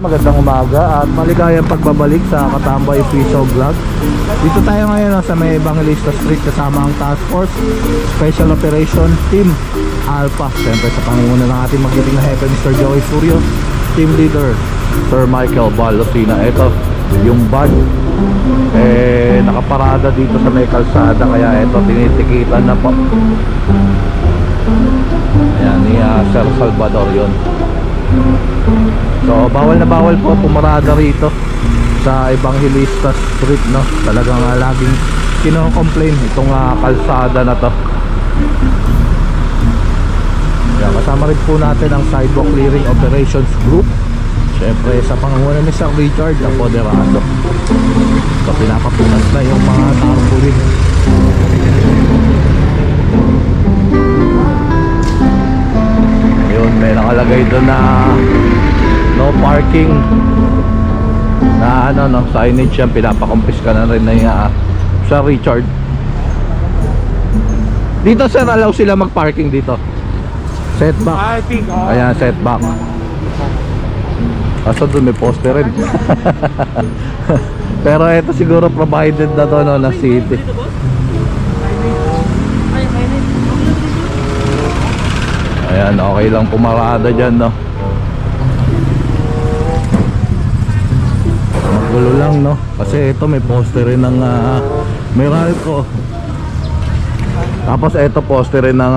Magandang umaga at maligayang pagbabalik sa Katambay Official Vlog. Dito tayo ngayon sa may Evangelista Street kasama ang Task Force Special Operation Team Alpha. Siyempre sa pangunguna ng ating magiting na Hepe Mr. Joey Furio, Team Leader Sir Michael Balosina. Ito yung van nakaparada dito sa may kalsada, kaya ito tinitikitan na po. Ayan ni Sir Salvador yun. So bawal na bawal po pumarada rito sa Evangelista Street, no? Talagang laging kino-complain itong kalsada na to. Yan, kasama rin po natin ang Sidewalk Clearing Operations Group, syempre sa pangunguna ni Sir Richard Apoderado. So pinapapunas na yung mga tarpaulin. Ayun, may nakalagay doon na no parking na signage yan. Pinapakumpis ka na rin na Sir Richard. Dito sir, allow sila mag-parking dito. Setback. Ayan, setback. Kaso doon may poster rin. Pero ito siguro provided na to, no, na city. Ayan, okay lang pumarada dyan, no. Magulo lang, no, kasi ito may poster rin ng Meralco. Tapos ito poster rin ng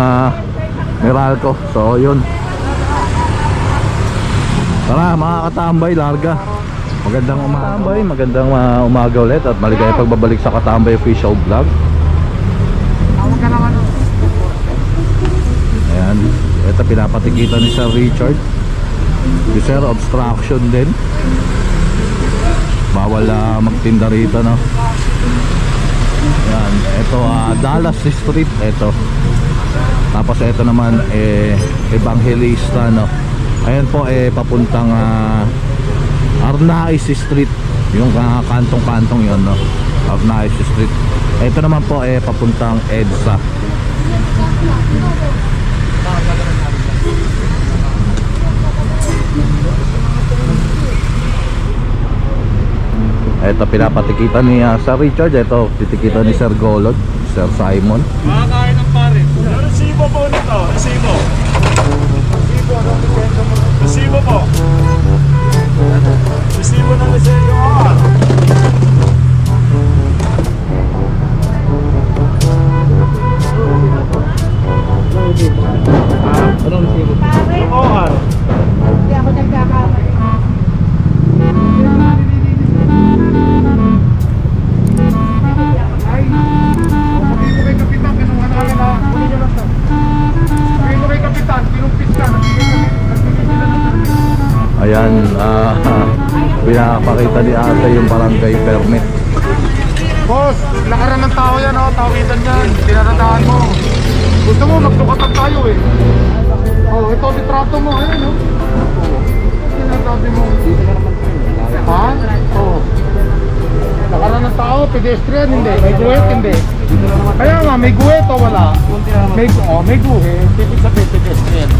Meralco. So yun, tara mga katambay, larga. Magandang umaga, magandang umaga ulit at maligayang pagbabalik sa Katambay Official Vlog. Ayan, ito pinapatikitan ni Sir Richard. Si Sir, obstruction din. Bawal magtinda rito, no. Ayan, ito Dallas Street, ito. Tapos ito naman Evangelista, no. Ayan po papuntang Arnaiz Street, yung kantong-kantong yon, no. Arnaiz Street. Ito naman po papuntang EDSA. Ito pinapatikitan ni Sir Richard. Ito titikitan ni Sir Golod, Sir Simon. Makakain ng pare. Resibo po nito, resibo. Resibo po. Resibo ng resibo. Anong resibo? Yung OR. Hindi ako nagkakamali. Ayan, pinapakita ni ate yung barangay permit. Boss, lakaran ng tao yan, oh, tawidan yan. Tinatandaan mo. Gusto mo, magtukatan tayo eh. Oh, ito litrato mo, ayan, oh. Tinatabi mo. Ha? Oh. Lakaran ng tao, pedestrian, hindi. May guwet, hindi. Kaya nga, may guwet o wala? May guwet. Tipid sa pedestrian.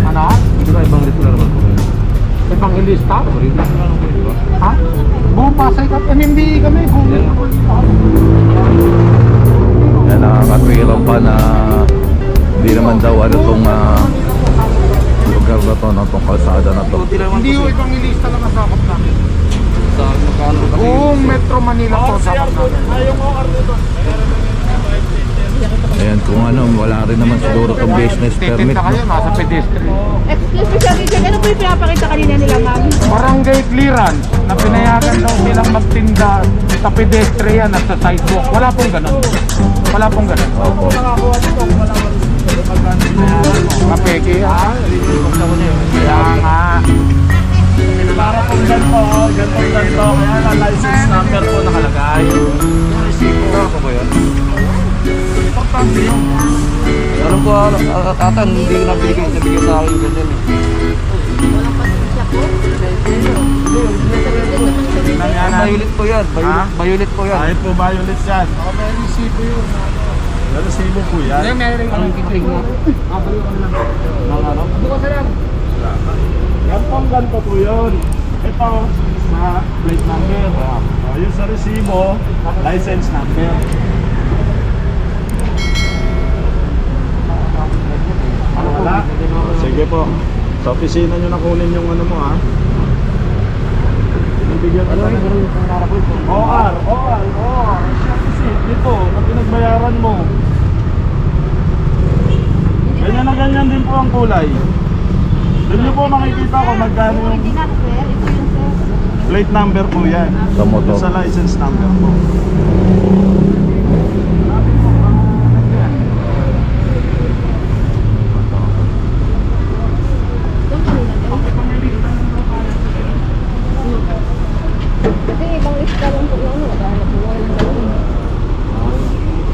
Ano? Hindi ba ibang lista naman po? Evangelista? Ha? Buong Pasay kami. MMDE kami. Yan, nakakatwiran pa na hindi naman daw tong lugar na to, no, tong kalsada na to. Hindi yung Evangelista lang nasakop namin. Buong Metro Manila po sakop namin. Ayan, kung wala rin naman siguro tong business permit. Titinda kayo, nasa pedestrian. Excuse me, Sir Richard, ano po yung pinapakita kanina nila, ma'am? Barangay clearance na pinayagan daw nilang magtinda sa pedestrian at sa sidewalk. Wala pong ganun. Wala pong ganun. Opo. Kapeki, ha? Kaya nga. Para pong ganito, ganito. Kaya license number po nakalagay. Ano po yun? Importante yun. Ano po, ata, hindi ko nabigay sa akin ganyan eh. Nangyana. Violet po yan, violet po yan. Ay po, violet yan. May resibo yun. Resibo po yan. Yan pong ganito po yun. Ito, sa plate number. Yung sa resibo, license number. Wala? Sige po. Sa opisina nyo na kunin yung ano mo ha. Bigyan ka OR. Dito, na pinagbayaran mo. Ganyan na ganyan din po ang kulay. Doon nyo po makikita ko magkano yung Hindi na, sir. Ito yung sir. plate number po yan. Sa motor. Yung sa license number po. Kasi ibang lista lang po yun. Wala na po walang gawin.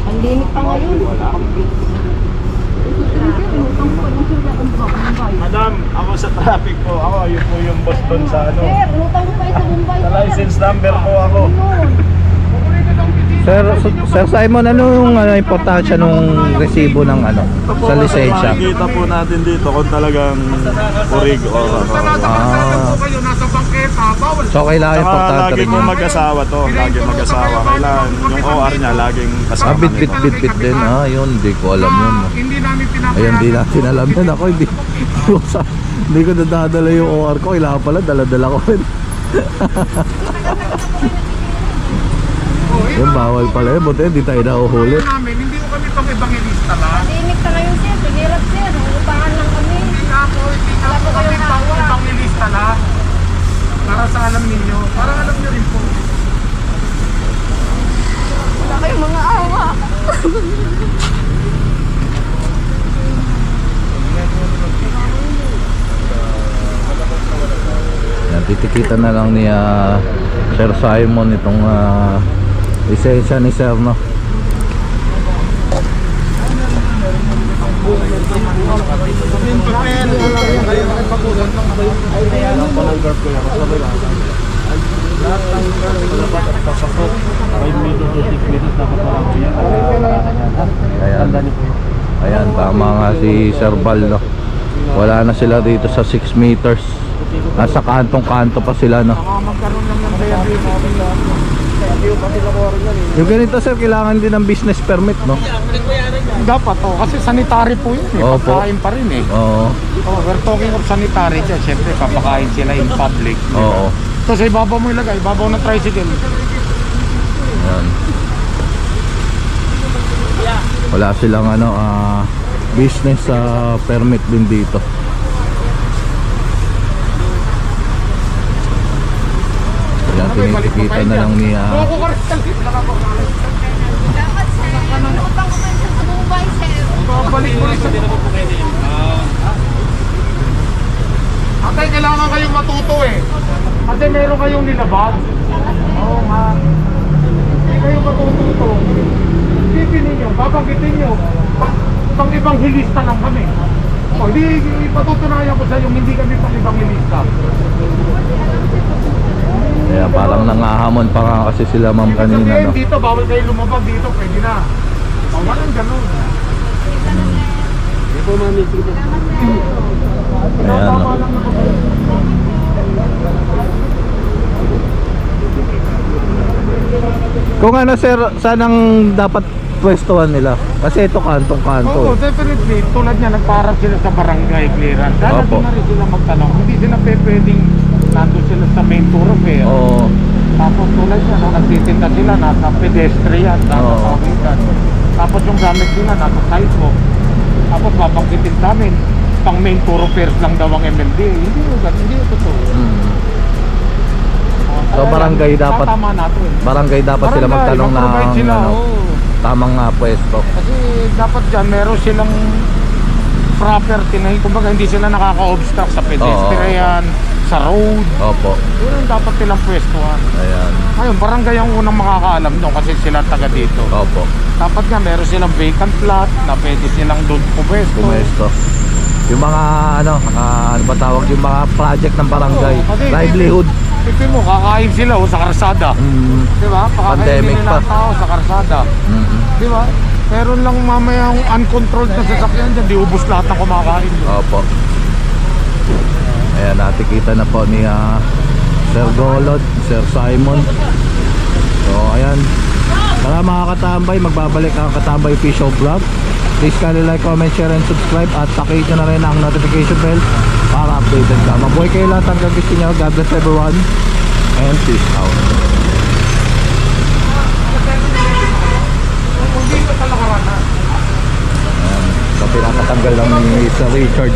Ang limit pa ngayon. Madam, ako sa traffic po. Yun po yung boss doon sa ano. Sir, utang ko pa sa Mumbai. Sa license number po ako. Sir Simon, ano yung importansya nung resibo ng ano sa lisensya? Makikita po natin dito kung talagang urig or Ah. kayo nasa bangketa, bawal. So kailangan Saka importante lagi rin po yun. mag-asawa to. Lagi mag-asawa. Kailangan yung OR niya laging kasama Bit nito. din. Yun, hindi ko alam yun. No? Hindi namin pinapayagan. Ayun, hindi natin alam yan. Ako hindi ko nadadala yung OR ko. Kailangan pala, dala-dala ko rin. Yun, bawal pala yun. Buti, hindi tayo nahuhuli. namin, hindi ko kami pang evangelista lang. Limit ka ngayon, sir. Pagirap, sir. Upahan lang kami. Hindi nga po kami pang evangelista lang. Para sa alam ninyo, para alam nyo rin po. Wala kayong mga awa. Yan, titikitan na lang ni Sir Simon itong lisensya ni Sir, no? Ayan, tama nga si Sir Bal, no? Wala na sila dito sa 6 meters. Nasa kantong-kanto pa sila, no? Yung ganito, sir, kailangan din ng business permit, no? Dapat kasi sanitary po yun eh. Opo. Pagkain pa rin eh. Oo. We're talking of sanitary dyan. Siyempre, papakain sila in public. Oo. So sa ibabaw mo ilagay, ibabaw ng tricycle. Ayan. Wala silang business permit din dito. Ayan, tinikita na lang ni Dapat, sir. Utang ko pa sa Mumbai, sir. Balik mo rin sa Atay, kailangan kayong matuto eh. Kasi meron kayong nilabag. Oo nga. Hindi kayo matututo. Isipin ninyo, babanggitin nyo. Pang ibanghilista lang kami. O, hindi ipatutunayan ko sa inyo, hindi kami pang ibanghilista. Kaya parang nangahamon pa nga kasi sila ma'am kanina, Sabihin, no? dito, bawal kayo lumabag dito, pwede na. O, walang ganun. Ayan, no? Tama lang na Kung ano, sir, saan ang dapat pwestuhan nila? Kasi ito kantong-kanto. Oo, definitely. Tulad niya, nagparap sila sa barangay clearance. Sana Opo. doon na rin sila magtanong. Hindi sila pwedeng nandun sila sa main thoroughfare. Oo. Tapos tulad niya, no, nagtitinda sila, nasa pedestrian, nasa Oo. pawikan. Tapos yung gamit nila, nasa sidewalk. Tapos babangkitin sa amin, pang main thoroughfares lang daw ang MMDA. Hindi yung totoo. So, barangay dapat- Tama natin. Barangay dapat sila Barangay, magtanong ng mag-provide sila, oo. tamang pwesto. Kasi dapat dyan meron silang property na kumbaga hindi sila nakaka-obstruct sa pedestrian, sa road. Opo. Yun ang dapat silang pwestuhan. Ayan. Ngayon, barangay ang unang makakaalam doon kasi sila taga dito. Opo. Dapat nga meron silang vacant lot na pwede silang doon pumwesto. Pwesto. Yung mga ano ba tawag, yung mga project ng barangay, Oo, kasi- livelihood. Ipin mo, kakain sila sa karsada. Mm. Di ba? Pakakainin Pandemic nila pa. ang tao sa karsada. Mm-mm. Di ba? Meron lang mamaya yung uncontrolled na sasakyan dyan, di ubos lahat ng kumakain. Opo. Ayan, nakikita na po ni Sir Golod, Sir Simon. So ayan, tara mga katambay, magbabalik ang Katambay Official Vlog. Please kindly like, comment, share, and subscribe. At pakihit nyo na rin ang notification bell para updated ka. Mabuhay kayo lahat hanggang gusto nyo. God bless everyone and peace out. Ayan, so pinakatanggal lang ni Sir Richard